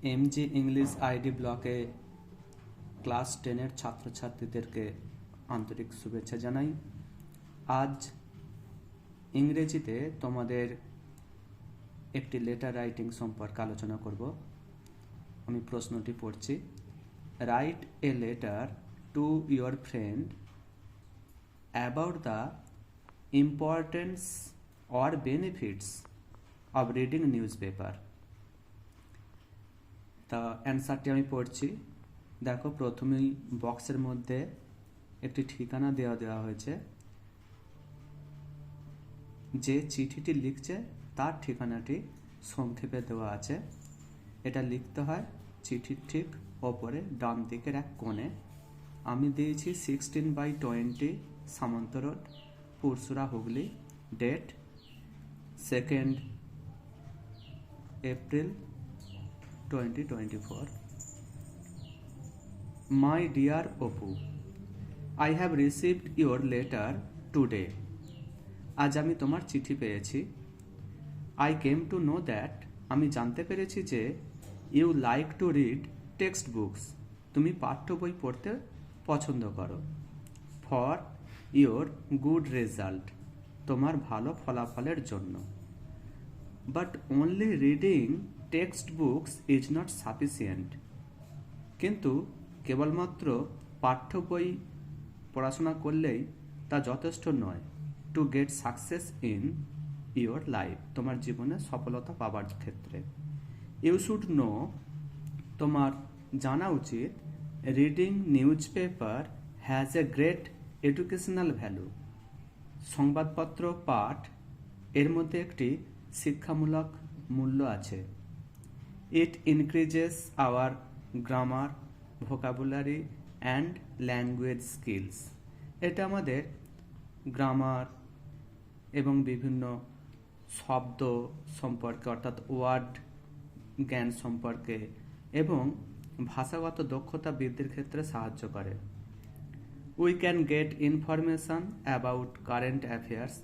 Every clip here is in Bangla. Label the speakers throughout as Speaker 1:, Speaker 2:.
Speaker 1: এমজি ইংলিশ আইডি ব্লকে ক্লাস 10-এর ছাত্রছাত্রীদেরকে আন্তরিক শুভেচ্ছা জানাই। আজ ইংরেজিতে তোমাদের একটি লেটার রাইটিং সম্পর্কে আলোচনা করব। আমি প্রশ্নটি পড়ছি। Write a letter to your friend about the importance or benefits of reading news paper. তা অ্যান্সারটি আমি পড়ছি। দেখো, প্রথমেই বক্সের মধ্যে একটি ঠিকানা দেওয়া হয়েছে। যে চিঠিটি লিখছে তার ঠিকানাটি সংক্ষেপে দেওয়া আছে। এটা লিখতে হয় চিঠির ঠিক ওপরে ডান দিকের এক কোণে। আমি দিয়েছি 16/20 Samanta road, Pursura, Hooghly. Date 2 April 2024। My dear Opu, I have received your letter today. আজ আমি তোমার চিঠি পেয়েছি। I came to know that, আমি জানতে পেরেছি যে you like to read text books, তুমি পাঠ্য বই পড়তে পছন্দ করো। For your good result, তোমার ভালো ফলাফলের জন্য। But only reading text books is not sufficient. কিন্তু কেবলমাত্র পাঠ্য বই পড়াশোনা করলেই তা যথেষ্ট নয়। To get success in your life, তোমার জীবনে সফলতা পাবার ক্ষেত্রে। ইউ শুড নো, তোমার জানা উচিত। Reading newspaper has a great educational value, সংবাদপত্র পাঠ এর মধ্যে একটি শিক্ষামূলক মূল্য আছে। It increases our grammar, vocabulary and language skills, এটা আমাদের গ্রামার এবং বিভিন্ন শব্দ সম্পর্কে অর্থাৎ ওয়ার্ড জ্ঞান সম্পর্কে এবং ভাষাগত দক্ষতা বৃদ্ধির ক্ষেত্রে সাহায্য করে। We can get information about current affairs,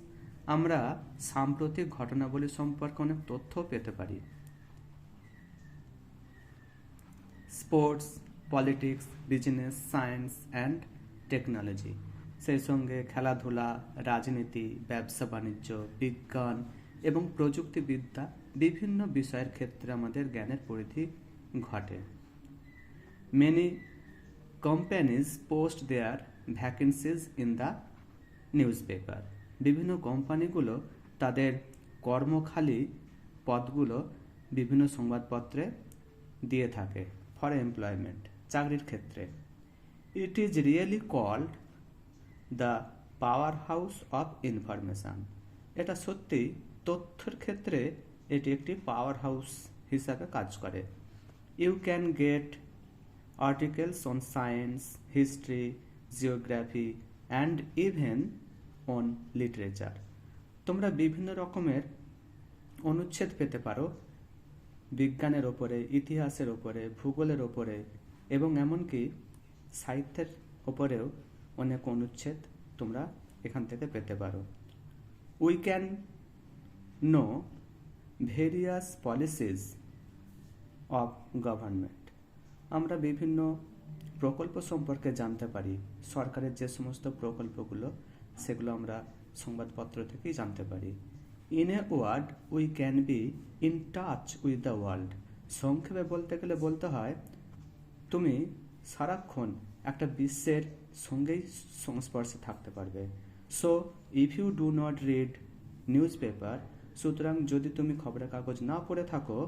Speaker 1: আমরা সাম্প্রতিক ঘটনাবলী সম্পর্কে অনেক তথ্য পেতে পারি। Sports, politics, business, science and technology, সেই সঙ্গে খেলাধুলা, রাজনীতি, ব্যবসা বাণিজ্য, বিজ্ঞান এবং প্রযুক্তিবিদ্যা, বিভিন্ন বিষয়ের ক্ষেত্রে আমাদের জ্ঞানের পরিধি ঘটে। Many companies post their vacancies in the newspaper, বিভিন্ন কোম্পানিগুলো তাদের কর্মখালি পদগুলো বিভিন্ন সংবাদপত্রে দিয়ে থাকে। ফর এমপ্লয়মেন্ট, চাকরির ক্ষেত্রে। It is really called the powerhouse of information, এটা সত্যি তথ্যের ক্ষেত্রে এটি একটি পাওয়ার হাউস হিসাবে কাজ করে। You can get articles on science, history, geography and even on literature, তোমরা বিভিন্ন রকমের অনুচ্ছেদ পেতে পারো বিজ্ঞানের ওপরে, ইতিহাসের ওপরে, ভূগোলের ওপরে এবং এমনকি সাহিত্যের ওপরেও অনেক অনুচ্ছেদ তোমরা এখান থেকে পেতে পারো। We can know various policies of government, আমরা বিভিন্ন প্রকল্প সম্পর্কে জানতে পারি। সরকারের যে সমস্ত প্রকল্পগুলো সেগুলো আমরা সংবাদপত্র থেকেই জানতে পারি। In a word, we can be in touch with the world, সংক্ষেপে বলতে গেলে বলতে হয় তুমি সারাক্ষণ একটা বিশ্বের সঙ্গেই সংস্পর্শে থাকতে পারবে। So if you do not read newspaper, সুতরাং যদি তুমি খবরের কাগজ না পড়ে থাকো,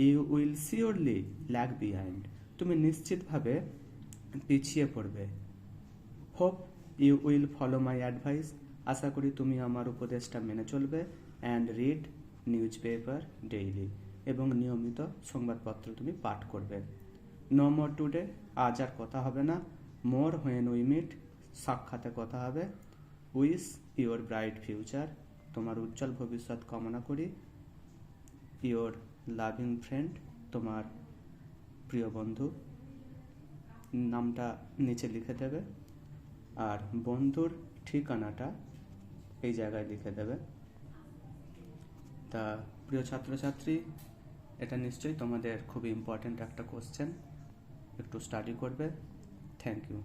Speaker 1: you will surely lag behind, তুমি নিশ্চিতভাবে পিছিয়ে পড়বে। Hope you will follow my advice, আশা করি তুমি আমার উপদেশটা মেনে চলবে। And read newspaper daily, এবং নিয়মিত সংবাদপত্র তুমি পাঠ করবে। নো মোর টুডে, আজ আর কথা হবে না। মোর হোয়েন উই মিট, সাক্ষাতে কথা হবে। উইশ ইউর ব্রাইট ফিউচার, তোমার উজ্জ্বল ভবিষ্যৎ কামনা করি। ইউর লাভিং ফ্রেন্ড, তোমার প্রিয় বন্ধু। নামটা নিচে লিখে দেবে আর বন্ধুর ঠিকানাটা এই জায়গায় লিখে দেবে। তা প্রিয় ছাত্রছাত্রী, এটা নিশ্চয়ই তোমাদের খুবই ইম্পর্ট্যান্ট একটা কোশ্চেন, একটু স্টাডি করবে। Thank you.